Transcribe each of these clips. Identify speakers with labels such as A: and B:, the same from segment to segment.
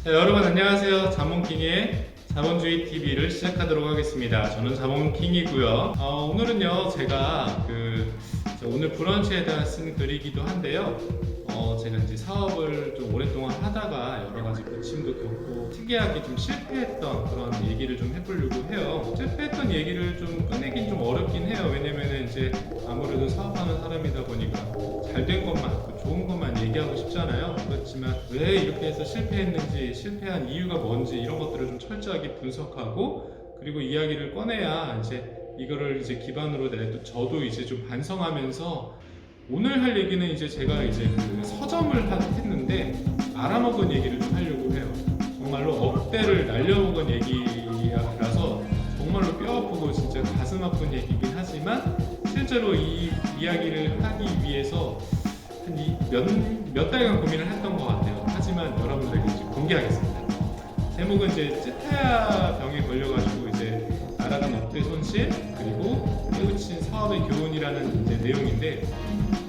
A: 네, 여러분 안녕하세요. 자몽킹의 자본주의 TV를 시작하도록 하겠습니다. 저는 자몽킹이고요. 오늘은요 제가 오늘 브런치에 대한 쓴 글이기도 한데요. 제가 이제 사업을 좀 오랫동안 하다가 여러 가지 고침도 겪고 특이하게 좀 실패했던 그런 얘기를 좀 해보려고 해요. 실패했던 얘기를 좀 꺼내긴 좀 어렵긴 해요. 왜냐면은 이제 아무래도 사업하는 사람이다 보니까 잘 된 것만, 좋은 것만 얘기하고 싶잖아요. 그렇지만 왜 이렇게 해서 실패했는지, 실패한 이유가 뭔지 이런 것들을 좀 철저하게 분석하고 그리고 이야기를 꺼내야 이제 이거를 이제 기반으로 저도 이제 좀 반성하면서 오늘 할 얘기는 이제 제가 이제 서점을 했는데 알아먹은 얘기를 좀 하려고 해요. 정말로 억대를 날려먹은 얘기라서 정말로 뼈 아프고 진짜 가슴 아픈 얘기긴 하지만 실제로 이 이야기를 하기 위해서 몇 달간 고민을 했던 것 같아요. 하지만 여러분들에게 이제 공개하겠습니다. 제목은 이제 찌타야 병에 걸려가지고 이제 나라간 억대 손실 그리고 깨우친 사업의 교훈이라는 이제 내용인데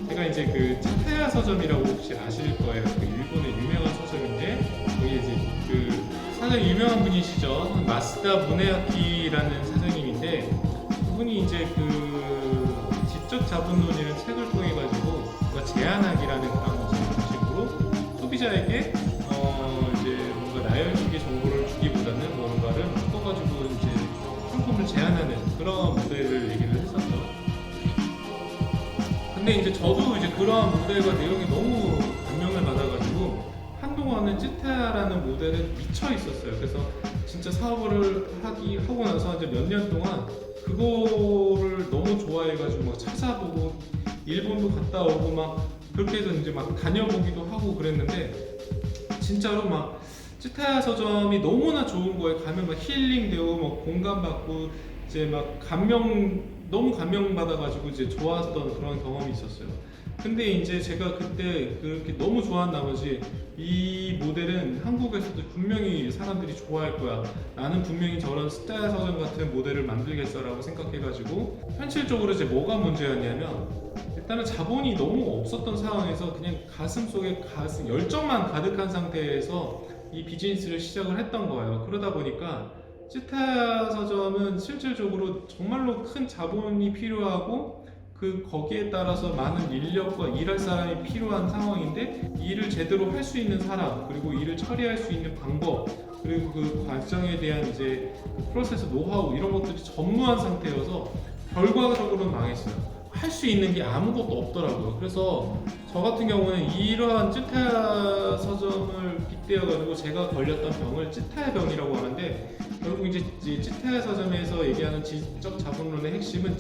A: 제가 이제 찌타야 서점이라고 혹시 아실 거예요. 일본의 유명한 서점인데 거기 이제 사장 유명한 분이시죠. 마스다 무네아키라는 사장님인데 그분이 이제 지적 자본론이라는 책을 통해 가지고 제한하기라는 그런 방식으로 소비자에게 이제 뭔가 나열식의 정보를 주기보다는 뭔가를 바꿔가지고 이제 상품을 제한하는 그런 모델을 얘기를 했었죠. 근데 이제 저도 이제 그러한 모델과 내용이 너무 감명을 받아가지고 한동안은 찌타야라는 모델에 미쳐 있었어요. 그래서 진짜 사업을 하고 나서 이제 몇 년 동안 그거를 너무 좋아해가지고 막 찾아보고 일본도 갔다 오고 막 그렇게 해서 이제 막 다녀보기도 하고 그랬는데 진짜로 막 찌타야 서점이 너무나 좋은 거에 가면 막 힐링되고 막 공감받고 이제 막 너무 감명받아가지고 이제 좋았던 그런 경험이 있었어요. 근데 이제 제가 그때 그렇게 너무 좋아한 나머지 이 모델은 한국에서도 분명히 사람들이 좋아할 거야. 나는 분명히 저런 찌타야 서점 같은 모델을 만들겠어라고 생각해가지고 현실적으로 이제 뭐가 문제였냐면 일단은 자본이 너무 없었던 상황에서 그냥 가슴속에 열정만 가득한 상태에서 이 비즈니스를 시작을 했던 거예요. 그러다 보니까 찌타야 서점은 실질적으로 정말로 큰 자본이 필요하고 거기에 따라서 많은 인력과 일할 사람이 필요한 상황인데 일을 제대로 할 수 있는 사람 그리고 일을 처리할 수 있는 방법 그리고 그 과정에 대한 이제 프로세스 노하우 이런 것들이 전무한 상태여서 결과적으로는 망했어요. 할 수 있는 게 아무것도 없더라고요. 그래서 저 같은 경우는 이러한 찌타야 서점을 빗대어가지고 제가 걸렸던 병을 찌타야 병이라고 하는데 결국 이제 찌타야 서점에서 얘기하는 지적 자본론의 핵심은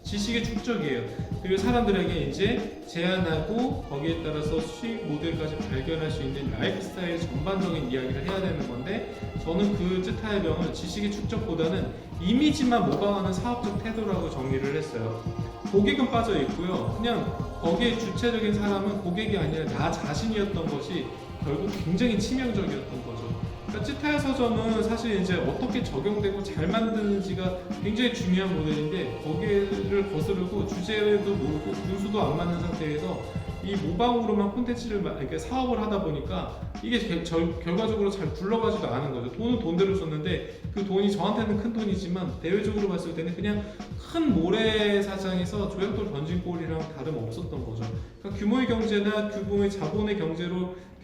A: 지식의 축적이에요. 그리고 사람들에게 이제 제한하고 거기에 따라서 수익 모델까지 발견할 수 있는 라이프 스타일 전반적인 이야기를 해야 되는 건데 저는 찌타야 병은 지식의 축적보다는 이미지만 모방하는 사업적 태도라고 정리를 했어요. 고객은 빠져 있고요. 그냥 거기에 주체적인 사람은 고객이 아니라 나 자신이었던 것이 결국 굉장히 치명적이었던 거죠. 그러니까 찌타야 서점은 사실 이제 어떻게 적용되고 잘 만드는지가 굉장히 중요한 모델인데 거기를 거스르고 주제도 모르고 분수도 안 맞는 상태에서 이 모방으로만 콘텐츠를 이렇게 사업을 하다 보니까 이게 결과적으로 잘 굴러가지도 않은 거죠. 돈은 돈대로 썼는데 그 돈이 저한테는 큰 돈이지만 대외적으로 봤을 때는 그냥 큰 모래사장에서 조약돌 던진 꼴이랑 다름없었던 거죠. 그러니까 규모의 경제나 규모의 자본의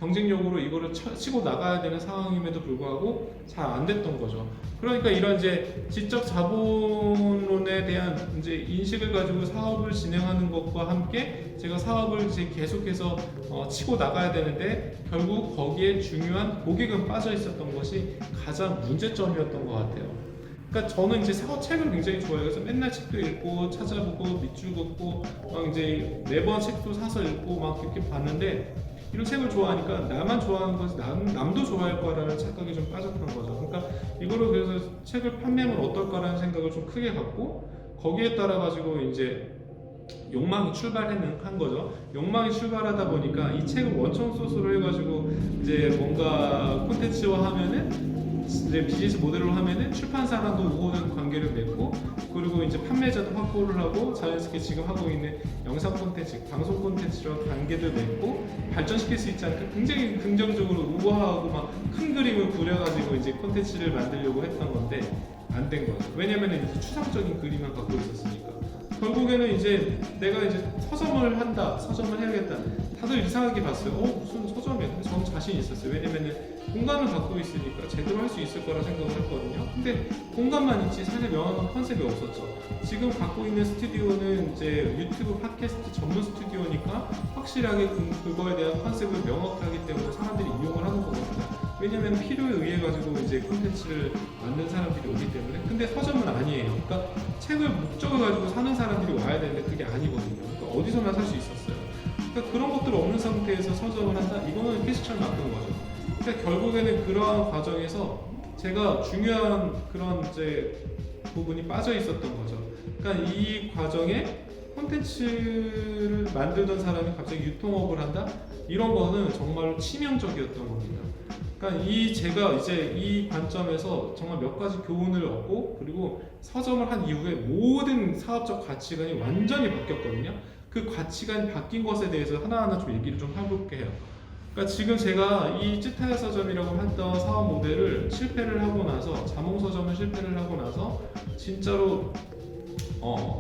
A: 경쟁력으로 이거를 치고 나가야 되는 상황임에도 불구하고 잘 안 됐던 거죠. 그러니까 이런 이제 지적 자본론에 대한 이제 인식을 가지고 사업을 진행하는 것과 함께 제가 사업을 이제 계속해서 치고 나가야 되는데 결국 거기에 중요한 고객은 빠져 있었던 것이 가장 문제점이었던 것 같아요. 그러니까 저는 이제 책을 굉장히 좋아해요. 그래서 맨날 책도 읽고 찾아보고 밑줄 긋고 막 이제 매번 책도 사서 읽고 막 그렇게 봤는데 이런 책을 좋아하니까 나만 좋아하는 것이 남도 좋아할 거라는 착각이 좀 빠졌던 거죠. 그러니까 이거를 그래서 책을 판매하면 어떨까라는 생각을 좀 크게 갖고 거기에 따라 가지고 이제 욕망이 출발한 거죠. 욕망이 출발하다 보니까 이 책을 원천 소스로 해가지고 이제 뭔가 콘텐츠화 하면은 이제 비즈니스 모델로 하면은 출판사랑도 우호적인 관계를 맺고, 그리고 이제 판매자도 확보를 하고, 자연스럽게 지금 하고 있는 영상 콘텐츠, 방송 콘텐츠랑 관계도 맺고 발전시킬 수 있지 않을까. 굉장히 긍정적으로 우아하고 막 큰 그림을 그려가지고 이제 콘텐츠를 만들려고 했던 건데 안 된 거죠. 왜냐면은 이제 추상적인 그림만 갖고 있었으니까. 결국에는 이제 내가 이제 서점을 한다, 서점을 해야겠다. 다들 이상하게 봤어요. 무슨 서점이야? 근데 저는 자신 있었어요. 왜냐면은 공간을 갖고 있으니까 제대로 할 수 있을 거라 생각을 했거든요. 근데 공간만 있지 사실 명확한 컨셉이 없었죠. 지금 갖고 있는 스튜디오는 이제 유튜브 팟캐스트 전문 스튜디오니까 확실하게 그거에 대한 컨셉을 명확하기 때문에 사람들이 이용을 하는 거거든요. 왜냐면 필요에 의해 가지고 이제 콘텐츠를 만든 사람들이 오기 때문에. 근데 서점은 아니에요. 그러니까 책을 목적을 가지고 사는 사람들이 와야 되는데 그게 아니거든요. 그러니까 어디서나 살 수 있었어요. 그러니까 그런 것들 없는 상태에서 서점을 한다? 이거는 캐시처럼 나쁜 거죠. 그러니까 결국에는 그러한 과정에서 제가 중요한 그런 이제 부분이 빠져 있었던 거죠. 그러니까 이 과정에 콘텐츠를 만들던 사람이 갑자기 유통업을 한다? 이런 거는 정말로 치명적이었던 겁니다. 그러니까 제가 이제 이 관점에서 정말 몇 가지 교훈을 얻고, 그리고 서점을 한 이후에 모든 사업적 가치관이 완전히 바뀌었거든요. 그 가치관이 바뀐 것에 대해서 하나하나 좀 얘기를 좀 해볼게요. 그러니까 지금 제가 이 찌타야 서점이라고 했던 사업 모델을 실패를 하고 나서, 자몽 서점을 실패를 하고 나서 진짜로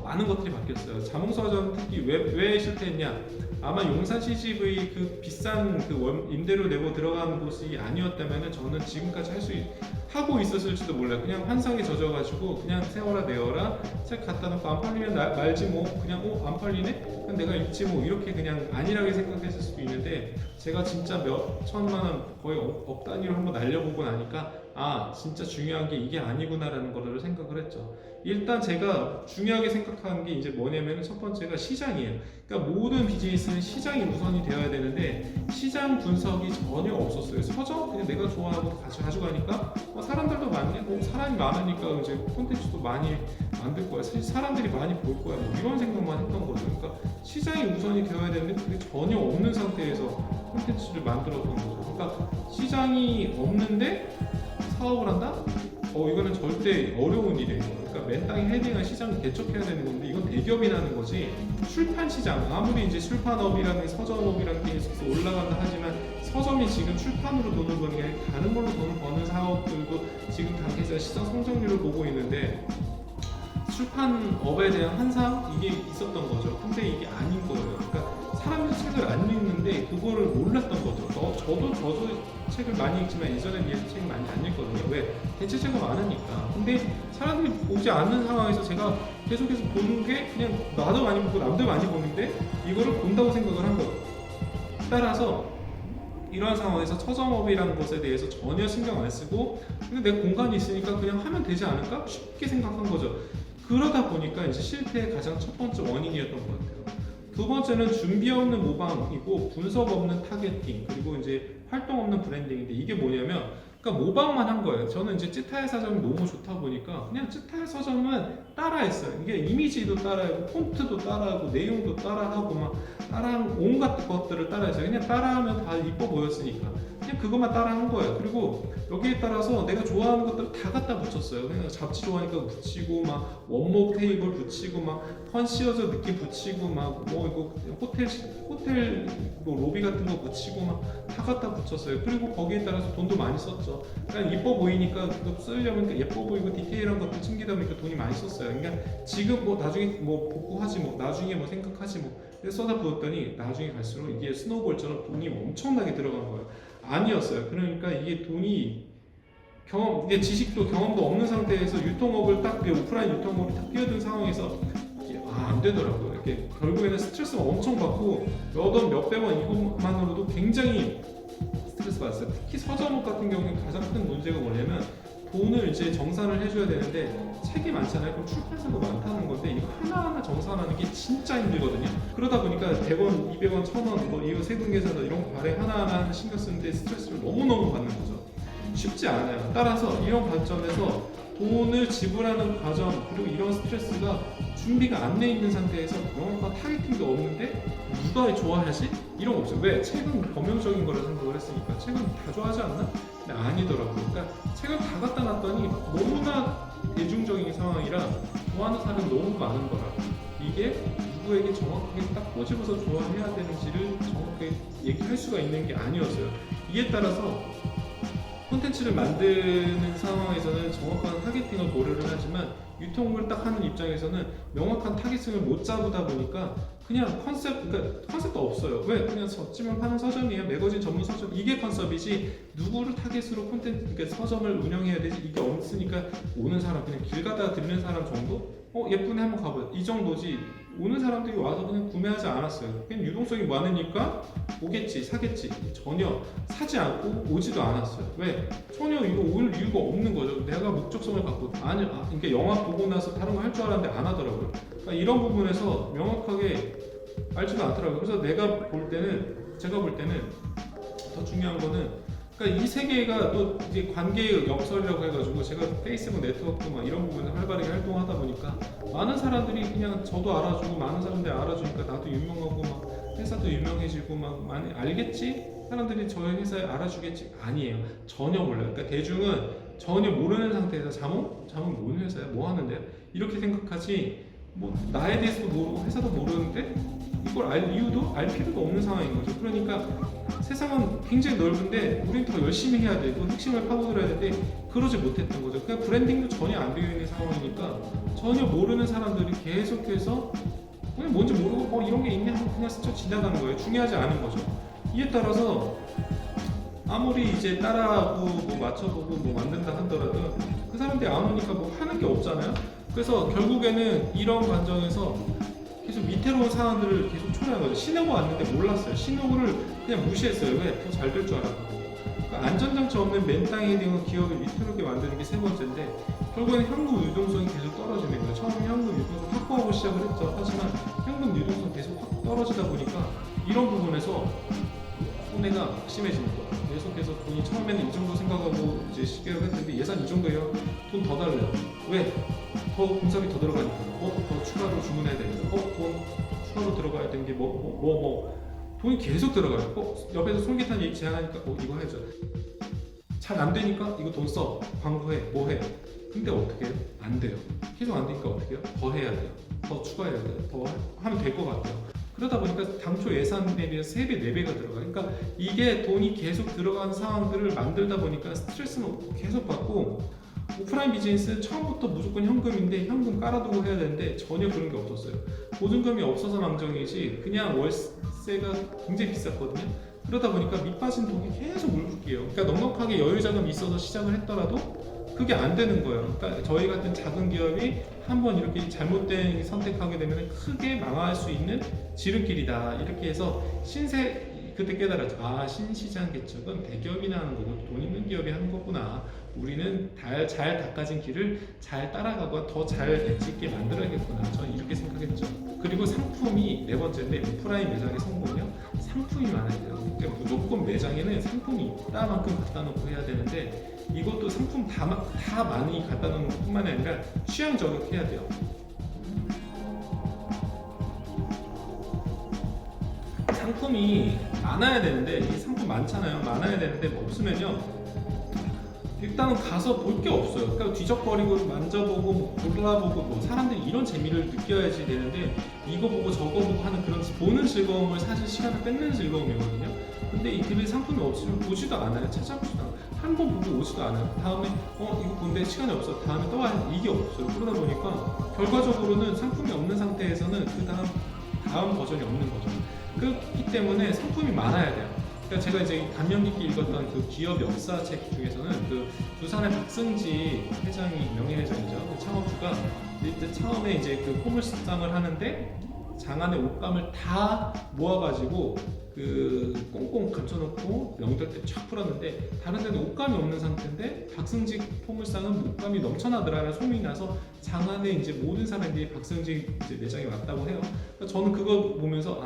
A: 많은 것들이 바뀌었어요. 자몽 서점 특히 왜 실패했냐? 아마 용산 CGV 그 비싼 그 임대료 내고 들어가는 곳이 아니었다면은 저는 지금까지 하고 있었을지도 몰라요. 그냥 환상에 젖어가지고 그냥 세워라 내어라, 책 갖다 놓고 안 팔리면 말지 뭐, 그냥 안 팔리네? 그럼 내가 읽지 뭐, 이렇게 그냥 안일하게 생각했을 수도 있는데, 제가 진짜 몇 천만 원, 거의 억 단위로 한번 날려보고 나니까 진짜 중요한 게 이게 아니구나라는 거를 생각을 했죠. 일단 제가 중요하게 생각하는 게 이제 뭐냐면, 첫 번째가 시장이에요. 그러니까 모든 비즈니스는 시장이 우선이 되어야 되는데 시장 분석이 전혀 없었어요. 서점 그냥 내가 좋아하고 가져가니까 사람들도 많네, 사람이 많으니까 이제 콘텐츠도 많이 만들 거야, 사람들이 많이 볼 거야, 뭐 이런 생각만 했던 거죠. 그러니까 시장이 우선이 되어야 되는데 그게 전혀 없는 상태에서 콘텐츠를 만들었던 거죠. 그러니까 시장이 없는데 사업을 한다? 이거는 절대 어려운 일이에요. 그러니까 맨 땅에 헤딩한 시장을 개척해야 되는 건데 이건 대기업이 하는 거지. 출판 시장, 아무리 이제 출판업이라는 서점업이라는 게 있어서 올라간다 하지만 서점이 지금 출판으로 돈을 버는 게 아니라 다른 걸로 돈을 버는 사업들도 지금 당해서 시장 성장률을 보고 있는데, 출판업에 대한 환상 이게 있었던 거죠. 근데 이게 아닌 거예요. 그러니까 사람들이 책을 안 읽는데 그거를 몰랐던 거죠. 저도 책을 많이 읽지만 예전에 비해서 책을 많이 안 읽거든요. 왜? 대체책은 많으니까. 근데 사람들이 보지 않는 상황에서 제가 계속해서 보는 게 그냥 나도 많이 보고 남도 많이 보는데 이거를 본다고 생각을 한 거예요. 따라서 이러한 상황에서 서점업이라는 것에 대해서 전혀 신경 안 쓰고, 근데 내 공간이 있으니까 그냥 하면 되지 않을까? 쉽게 생각한 거죠. 그러다 보니까 이제 실패의 가장 첫 번째 원인이었던 것 같아요. 두 번째는 준비 없는 모방이고 분석 없는 타겟팅, 그리고 이제 활동 없는 브랜딩인데, 이게 뭐냐면 그러니까 모방만 한 거예요. 저는 이제 찌타야 서점이 너무 좋다 보니까 그냥 찌타야 서점은 따라했어요. 이게 이미지도 따라하고 폰트도 따라하고 내용도 따라하고 막 따라하는 온갖 것들을 따라했어요. 그냥 따라하면 다 이뻐 보였으니까 그냥 그것만 따라한 거예요. 그리고 여기에 따라서 내가 좋아하는 것들을 다 갖다 붙였어요. 그냥 잡지 좋아하니까 붙이고, 막 원목 테이블 붙이고, 막 컨시어저 느낌 붙이고, 막 뭐 이거 호텔 뭐 로비 같은 거 붙이고 막 다 갖다 붙였어요. 그리고 거기에 따라서 돈도 많이 썼죠. 그러니까 이뻐 보이니까 그거 쓰려면 예뻐 보이고 디테일한 것도 챙기다 보니까 돈이 많이 썼어요. 그러니까 지금 뭐 나중에 뭐 복구하지 뭐, 나중에 뭐 생각하지 뭐, 쏟아 부었더니 나중에 갈수록 이게 스노우볼처럼 돈이 엄청나게 들어간 거예요. 아니었어요. 그러니까 이게 돈이 이게 지식도 경험도 없는 상태에서 유통업을 딱 오프라인 유통업을 딱 뛰어든 상황에서 이게 안 되더라고요. 이렇게 결국에는 스트레스가 엄청 받고 몇백 원 이것만으로도 굉장히 스트레스 받았어요. 특히 서점업 같은 경우는 가장 큰 문제가 뭐냐면 돈을 이제 정산을 해줘야 되는데 책이 많잖아요. 그럼 출판사도 많다는 건데 이거 하나하나 정산하는 게 진짜 힘들거든요. 그러다 보니까 100원, 200원, 1000원, 뭐 이거 세금 계산서 이런 거 발행 하나하나 신경 쓰는데 스트레스를 너무너무 받는 거죠. 쉽지 않아요. 따라서 이런 관점에서 돈을 지불하는 과정, 그리고 이런 스트레스가 준비가 안 돼 있는 상태에서 명확한 타겟팅도 없는데 누가 좋아하지? 이런 거 없어요. 왜? 책은 범용적인 거라 생각을 했으니까. 책은 다 좋아하지 않나? 근데 아니더라고요. 그러니까 책을 다 좋아하는 사람이 너무 많은 거라. 이게 누구에게 정확하게 딱 꼬집어서 좋아해야 되는지를 정확하게 얘기할 수가 있는 게 아니었어요. 이에 따라서 콘텐츠를 만드는 상황에서는 정확한 타겟팅을 고려를 하지만 유통을 딱 하는 입장에서는 명확한 타겟팅을 못 잡다 보니까 그냥 그러니까 컨셉도 없어요. 왜? 그냥 젖지만 파는 서점이에요. 매거진 전문 서점. 이게 컨셉이지 누구를 타겟으로 콘텐츠, 그러니까 서점을 운영해야 되지 이게 없으니까 오는 사람, 그냥 길 가다가 들리는 사람 정도? 예쁘네 한번 가봐요. 이 정도지 오는 사람들이 와서 그냥 구매하지 않았어요. 그냥 유동성이 많으니까 오겠지, 사겠지. 전혀 사지 않고 오지도 않았어요. 왜? 전혀 이거 올 이유가 없는 거죠. 내가 목적성을 갖고 그러니까 영화 보고 나서 다른 거 할 줄 알았는데 안 하더라고요. 그러니까 이런 부분에서 명확하게 알지도 않더라고요. 그래서 제가 볼 때는 더 중요한 거는 그러니까 이 세계가 또 이제 관계의 역설이라고 해가지고 제가 페이스북 네트워크 막 이런 부분에 활발하게 활동하다 보니까 많은 사람들이 그냥 저도 알아주고 많은 사람들이 알아주니까 나도 유명하고 막 회사도 유명해지고 막 많이 알겠지? 사람들이 저희 회사에 알아주겠지? 아니에요. 전혀 몰라요. 그러니까 대중은 전혀 모르는 상태에서 자몽 뭔 회사야? 뭐 하는데요? 이렇게 생각하지 뭐 나에 대해서도 모르고 회사도 모르는데 이걸 알 이유도 알 필요도 없는 상황인 거죠. 그러니까 세상은 굉장히 넓은데 우리는 더 열심히 해야 되고 핵심을 파고들어야 되는데 그러지 못했던 거죠. 그냥 브랜딩도 전혀 안 되어 있는 상황이니까 전혀 모르는 사람들이 계속해서 그냥 뭔지 모르고 이런 게 있네 하고 그냥 스쳐 지나가는 거예요. 중요하지 않은 거죠. 이에 따라서 아무리 이제 따라하고 뭐 맞춰보고 뭐 만든다 하더라도 그 사람들이 안 오니까 뭐 하는 게 없잖아요. 그래서 결국에는 이런 과정에서 계속 위태로운 상황들을 계속 초래한 거죠. 신호가 왔는데 몰랐어요. 신호를 그냥 무시했어요. 왜? 더 잘 될 줄 알았고. 그러니까 안전장치 없는 맨 땅에 대한 기업을 위태롭게 만드는 게 세 번째인데 결국에는 현금 유동성이 계속 떨어지는 거예요. 처음에 현금 유동성 확보하고 시작을 했죠. 하지만 현금 유동성 계속 확 떨어지다 보니까 이런 부분에서 손해가 심해지는 거예요. 계속해서 돈이 처음에는 이 정도 생각하고 이제 시계를 했는데 예산 이 정도예요. 돈 더 달래요. 왜? 더 공사비 더 들어가니까. 더 추가로 주문해야 되니까. 돈 추가로 들어가야 되는 게 돈이 계속 들어가요. 옆에서 솔깃한 얘기 제안하니까 이거 해줘. 잘 안 되니까 이거 돈 써. 광고해. 뭐 해. 근데 어떻게 해요? 안 돼요. 계속 안 되니까 어떻게 해요? 더 해야 돼요. 더 추가해야 돼요. 더 하면 될 것 같아요. 그러다 보니까 당초 예산에 비해서 3배, 4배가 들어가요. 그러니까 이게 돈이 계속 들어가는 상황들을 만들다 보니까 스트레스는 계속 받고 오프라인 비즈니스는 처음부터 무조건 현금인데 현금 깔아두고 해야 되는데 전혀 그런 게 없었어요. 보증금이 없어서 망정이지 그냥 월세가 굉장히 비쌌거든요. 그러다 보니까 밑 빠진 돈이 계속 물붓기예요. 그러니까 넉넉하게 여유 자금이 있어서 시작을 했더라도 그게 안 되는 거예요. 그러니까 저희 같은 작은 기업이 한번 이렇게 잘못된 선택하게 되면 크게 망할 수 있는 지름길이다. 이렇게 해서 그때 깨달았죠. 신시장 개척은 대기업이나 하는 거고 돈 있는 기업이 하는 거구나. 우리는 잘 닦아진 길을 잘 따라가고 더 잘 엣지 있게 만들어야겠구나. 저는 이렇게 생각했죠. 그리고 상품이 네 번째인데 오프라인 매장의 성공이요. 상품이 많아야 돼요. 그러니까 무조건 매장에는 상품이 있다만큼 갖다 놓고 해야 되는데 이것도 상품 다 많이 갖다 놓는 것뿐만 아니라 취향 저격해야 돼요. 상품이 많아야 되는데 이 상품 많잖아요. 많아야 되는데 없으면요. 일단은 가서 볼 게 없어요. 그러니까 뒤적거리고 만져보고 골라보고 사람들이 이런 재미를 느껴야지 되는데 이거 보고 저거 보고 하는 그런 보는 즐거움을 사실 시간을 뺏는 즐거움이거든요. 근데 이 집에 상품이 없으면 보지도 않아요. 찾아보지도 않아요. 한 번 보고 오지도 않아요. 다음에 이거 본데 시간이 없어. 다음에 또 와야 이게 없어요. 그러다 보니까 결과적으로는 상품이 없는 상태에서는 그 다음 버전이 없는 거죠. 그렇기 때문에 상품이 많아야 돼요. 그러니까 제가 이제 감명 깊게 읽었던 그 기업 역사책 중에서는 그 두산의 박승지 회장이 명예회장이죠. 그 창업주가 이때 처음에 이제 그 포물상을 하는데 장안의 옷감을 다 모아가지고 그 꽁꽁 감춰놓고 명절 때 쫙 풀었는데 다른 데는 옷감이 없는 상태인데 박승직 포물상은 옷감이 넘쳐나더라는 소문이 나서 장안에 이제 모든 사람들이 박승직 이제 매장에 왔다고 해요. 그러니까 저는 그거 보면서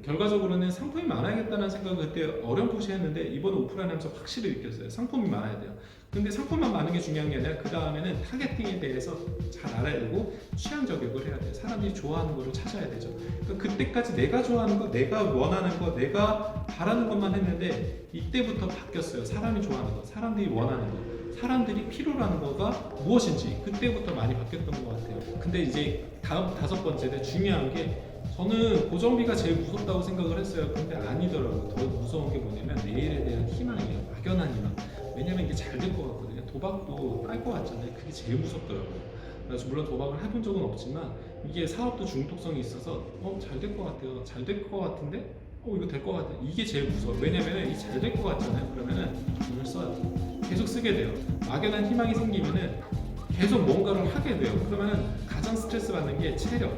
A: 결과적으로는 상품이 많아야겠다는 생각을 그때 어렴풋이 했는데 이번 오프라인 하면서 확실히 느꼈어요. 상품이 많아야 돼요. 근데 상품만 많은 게 중요한 게 아니라 그 다음에는 타겟팅에 대해서 잘 알아야 되고 취향 저격을 해야 돼요. 사람들이 좋아하는 거를 찾아야 되죠. 그러니까 그때까지 내가 좋아하는 거, 내가 원하는 거, 내가 바라는 것만 했는데 이때부터 바뀌었어요. 사람이 좋아하는 거, 사람들이 원하는 거, 사람들이 필요로 하는 거가 무엇인지 그때부터 많이 바뀌었던 것 같아요. 근데 이제 다음 5번째는 중요한 게 저는 고정비가 제일 무섭다고 생각을 했어요. 근데 아니더라고요. 더 무서운 게 뭐냐면 내일에 대한 희망이에요. 막연한 희망. 왜냐면 이게 잘 될 것 같거든요. 도박도 깔 것 같잖아요. 그게 제일 무섭더라고요. 그래서 물론 도박을 해본 적은 없지만 이게 사업도 중독성이 있어서 잘 될 것 같아요. 잘 될 것 같은데 이거 될 것 같아. 이게 제일 무서워. 왜냐면은 이 잘 될 것 같잖아요. 그러면은 돈을 써야 돼요. 계속 쓰게 돼요. 막연한 희망이 생기면은 계속 뭔가를 하게 돼요. 그러면은 가장 스트레스 받는 게 체력,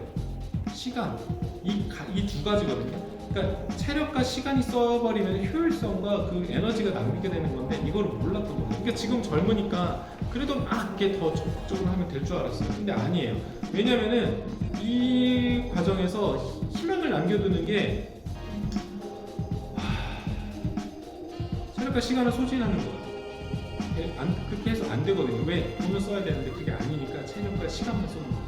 A: 시간 이 두 가지거든요. 그러니까 체력과 시간이 써버리면 효율성과 그 에너지가 낭비가 되는 건데 이거를 몰랐던 거예요. 그러니까 지금 젊으니까 그래도 막 이렇게 더 적극적으로 하면 될 줄 알았어요. 근데 아니에요. 왜냐면은 이 과정에서 희망을 남겨두는 게 체력과 시간을 소진하는 거예요. 그렇게 해서 안 되거든요. 왜? 돈을 써야 되는데 그게 아니니까 체력과 시간만 쏘는 거예요.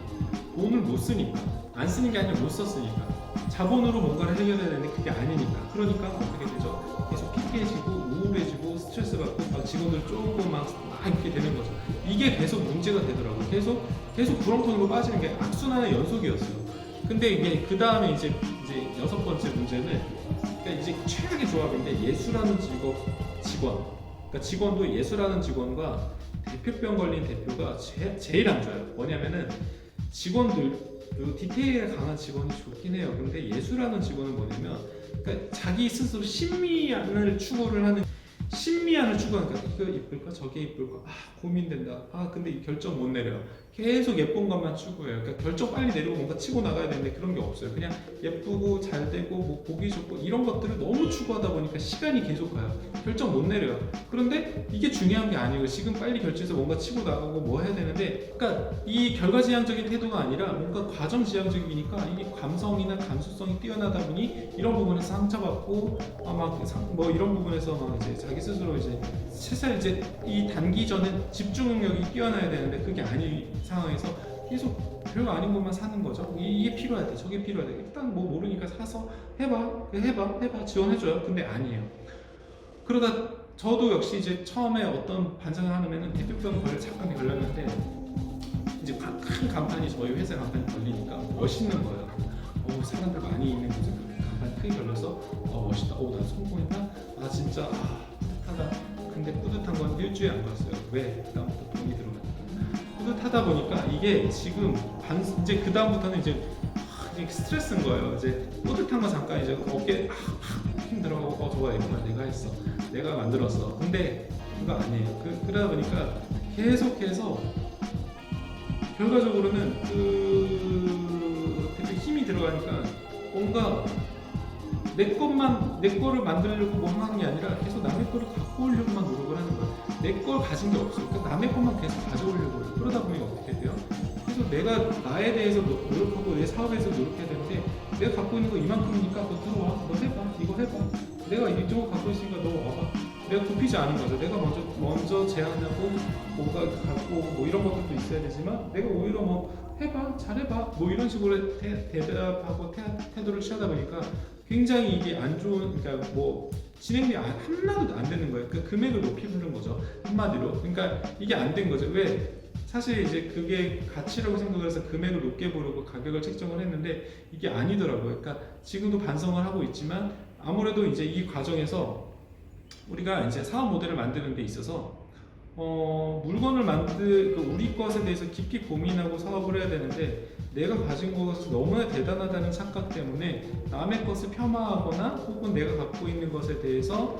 A: 돈을 못 쓰니까. 안 쓰는 게 아니라 못 썼으니까. 자본으로 뭔가를 해결해야 되는데 그게 아니니까. 그러니까 어떻게 되죠? 계속 피폐해지고 우울해지고 스트레스 받고 막 직원들 쪼고 막 이렇게 되는 거죠. 이게 계속 문제가 되더라고요. 계속 구렁텅이로 빠지는 게 악순환의 연속이었어요. 근데 이게 그 다음에 이제 6번째 문제는 그러니까 이제 최악의 조합인데 예수라는 직원 그러니까 직원도 예수라는 직원과 대표병 걸린 대표가 제일 안 좋아요. 뭐냐면은 직원들 그리고 디테일에 강한 직원이 좋긴 해요. 근데 예수라는 직원은 뭐냐면 그러니까 자기 스스로 신미안을 추구하니까 이거 이쁠까 저게 이쁠까 고민된다. 근데 이 결정 못 내려. 계속 예쁜 것만 추구해요. 그러니까 결정 빨리 내리고 뭔가 치고 나가야 되는데 그런 게 없어요. 그냥 예쁘고 잘 되고 뭐 보기 좋고 이런 것들을 너무 추구하다 보니까 시간이 계속 가요. 결정 못 내려요. 그런데 이게 중요한 게 아니고 지금 빨리 결정해서 뭔가 치고 나가고 뭐 해야 되는데 그러니까 이 결과지향적인 태도가 아니라 뭔가 과정지향적이니까 이게 감성이나 감수성이 뛰어나다 보니 이런 부분에서 상처받고 뭐 이런 부분에서 막 이제 자기 스스로 이제 사실 이제 이 단기전에 집중 능력이 뛰어나야 되는데 그게 아닌 상황에서 계속 별거 아닌 것만 사는 거죠. 이게 필요하대, 저게 필요하대. 일단 뭐 모르니까 사서 해봐 지원해줘요. 근데 아니에요. 그러다 저도 역시 이제 처음에 어떤 반성을 하면은 대표병 잠깐 걸렸는데 이제 큰 간판이 저희 회사 간판이 걸리니까 멋있는 거예요. 사람들 많이 있는 곳에 간판이 크게 걸려서 멋있다. 나 성공했다. 진짜 뿌듯하다. 근데 뿌듯한 건 일주일 안 갔어요. 왜? 그다음부터 돈이 들어가니까. 뿌듯하다 보니까 이게 지금 이제 그 다음부터는 이제 스트레스인 거예요. 이제 뿌듯한 거 잠깐 이제 어깨 힘 들어가고 저거 이거만 내가 했어. 내가 만들었어. 근데 그거 아니에요. 그러다 보니까 계속해서 결과적으로는 되게 힘이 들어가니까 뭔가 내 거를 만들려고 뭐 하는 게 아니라 계속 남의 거를 갖고 오려고만 노력을 하는 거야. 내 걸 가진 게 없어요. 그러니까 남의 것만 계속 가져오려고 해요. 그러다 보니 어떻게 돼요? 계속 내가 나에 대해서 노력하고 내 사업에 대해서 노력해야 되는데 내가 갖고 있는 거 이만큼이니까 너 들어와. 너 해봐. 이거 해봐. 내가 이쪽을 갖고 있으니까 너 와봐. 내가 굽히지 않은 거죠. 내가 먼저 제안하고 뭔가 갖고 뭐 이런 것들도 있어야 되지만 내가 오히려 뭐 해봐. 잘해봐. 뭐 이런 식으로 대답하고 태도를 취하다 보니까 굉장히 이게 안 좋은, 그러니까 뭐 진행이 하나도 안 되는 거예요. 그 금액을 높이 부른 거죠. 한마디로. 그러니까 이게 안 된 거죠. 왜? 사실 이제 그게 가치라고 생각을 해서 금액을 높게 부르고 가격을 책정을 했는데 이게 아니더라고요. 그러니까 지금도 반성을 하고 있지만 아무래도 이제 이 과정에서 우리가 이제 사업 모델을 만드는 데 있어서 물건을 우리 것에 대해서 깊이 고민하고 사업을 해야 되는데 내가 가진 것이 너무나 대단하다는 착각 때문에 남의 것을 폄하하거나 혹은 내가 갖고 있는 것에 대해서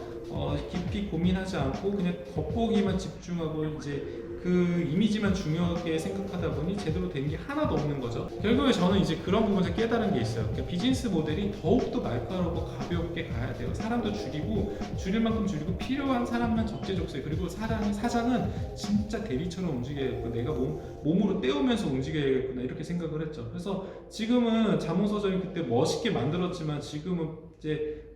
A: 깊이 고민하지 않고 그냥 겉보기만 집중하고 이제 그 이미지만 중요하게 생각하다 보니 제대로 된 게 하나도 없는 거죠. 결국에 저는 이제 그런 부분에서 깨달은 게 있어요. 그러니까 비즈니스 모델이 더욱더 날카롭고 가볍게 가야 돼요. 사람도 줄이고 줄일 만큼 줄이고 필요한 사람만 적재적소에, 그리고 사장은 진짜 대리처럼 움직여야겠고 내가 몸으로 때우면서 움직여야겠구나 이렇게 생각을 했죠. 그래서 지금은 자몽서점이 그때 멋있게 만들었지만 지금은 이제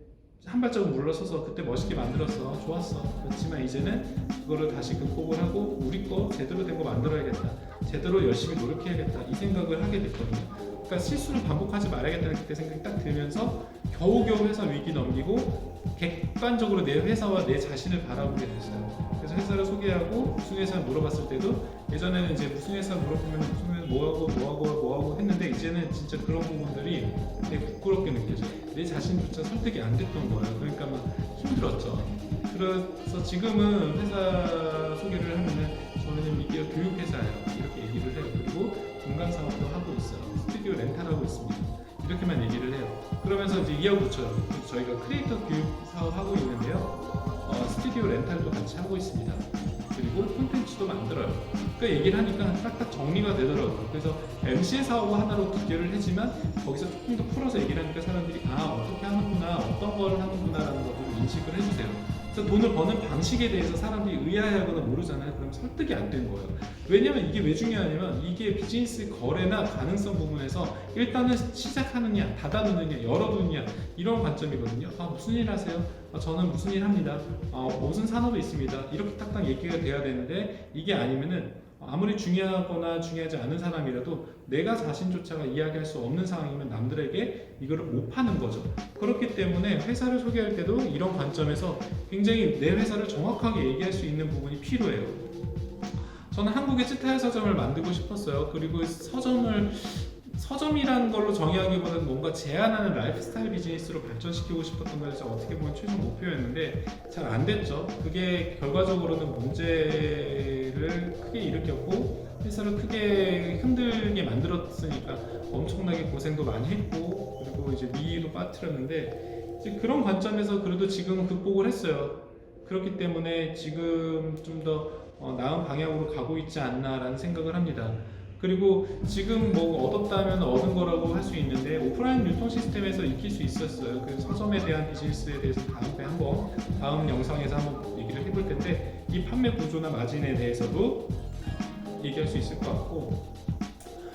A: 한 발자국 물러서서 그때 멋있게 만들었어, 좋았어. 그렇지만 이제는 그거를 다시 극복을 하고 우리 거 제대로 된 거 만들어야겠다, 제대로 열심히 노력해야겠다 이 생각을 하게 됐거든요. 그러니까 실수를 반복하지 말아야겠다는 그때 생각이 딱 들면서 겨우겨우 회사 위기 넘기고 객관적으로 내 회사와 내 자신을 바라보게 됐어요. 그래서 회사를 소개하고 무슨 회사 물어봤을 때도 예전에는 이제 무슨 회사 물어보면 무슨 회사 뭐하고 했는데 이제는 진짜 그런 부분들이 되게 부끄럽게 느껴져요. 내 자신조차 설득이 안 됐던 거예요. 그러니까 막 힘들었죠. 그래서 지금은 회사 소개를 하면은 저는 이게 교육회사예요 이렇게 얘기를 해요. 그리고 공간 사업도 하고 있어요. 스튜디오 렌탈하고 있습니다. 이렇게만 얘기를 해요. 그러면서 이제 이하고 붙여요. 저희가 크리에이터 교육 사업 하고 있는데요. 스튜디오 렌탈도 같이 하고 있습니다. 그리고 콘텐츠도 만들어요. 그러니까 얘기를 하니까 딱딱 정리가 되더라고요. 그래서 MC의 사업 하나로 두개를 하지만 거기서 조금 더 풀어서 얘기를 하니까 사람들이 어떻게 하는구나, 어떤 걸 하는구나라는 것들을 인식을 해주세요. 그래서 돈을 버는 방식에 대해서 사람들이 의아해하거나 모르잖아요. 그럼 설득이 안 된 거예요. 왜냐면 이게 왜 중요하냐면 이게 비즈니스 거래나 가능성 부분에서 일단은 시작하느냐, 닫아두느냐, 열어두느냐 이런 관점이거든요. 무슨 일 하세요? 저는 무슨 일 합니다. 무슨 산업에 있습니다. 이렇게 딱딱 얘기가 돼야 되는데 이게 아니면은 아무리 중요하거나 중요하지 않은 사람이라도 내가 자신조차가 이야기할 수 없는 상황이면 남들에게 이거를 못 파는 거죠. 그렇기 때문에 회사를 소개할 때도 이런 관점에서 굉장히 내 회사를 정확하게 얘기할 수 있는 부분이 필요해요. 저는 한국의 찌타야 서점을 만들고 싶었어요. 그리고 서점이라는 걸로 정의하기보다는 뭔가 제한하는 라이프스타일 비즈니스로 발전시키고 싶었던 것이 어떻게 보면 최종 목표였는데 잘 안 됐죠. 그게 결과적으로는 문제를 크게 일으켰고 회사를 크게 힘들게 만들었으니까 엄청나게 고생도 많이 했고 그리고 이제 미의도 빠뜨렸는데 이제 그런 관점에서 그래도 지금은 극복을 했어요. 그렇기 때문에 지금 좀 더 나은 방향으로 가고 있지 않나라는 생각을 합니다. 그리고 지금 뭐 얻었다면 얻은 거라고 할 수 있는데 오프라인 유통 시스템에서 익힐 수 있었어요. 그 서점에 대한 비즈니스에 대해서 다음 영상에서 한번 얘기를 해볼 텐데 이 판매 구조나 마진에 대해서도 얘기할 수 있을 것 같고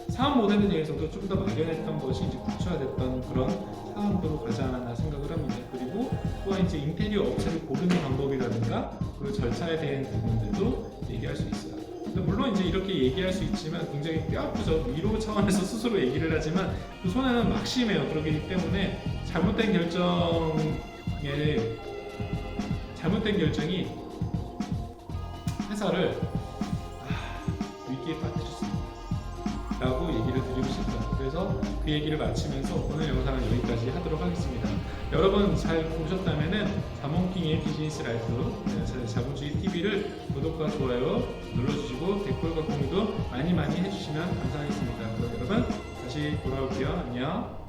A: 사업 모델에 대해서도 좀 더 막연했던 것이 이제 구체화됐던 그런 사업으로 가지 않았나 생각을 합니다. 그리고 또한 이제 인테리어 업체를 고르는 방법이라든가 그 절차에 대한 부분들도 얘기할 수 있어요. 물론 이제 이렇게 얘기할 수 있지만 굉장히 뼈아프죠. 위로 차원에서 스스로 얘기를 하지만 그 손에는 막심해요. 그렇기 때문에 잘못된 결정이 회사를 위기에 빠뜨릴 수 있다 라고 얘기를 드리고 싶어요. 그래서 그 얘기를 마치면서 오늘 영상은 여기까지 하도록 하겠습니다. 여러분 잘 보셨다면은 자몽킹의 비즈니스 라이프 자본주의 TV를 구독과 좋아요 눌러주시고 댓글과 공유도 많이 해주시면 감사하겠습니다. 그럼 여러분 다시 돌아올게요. 안녕.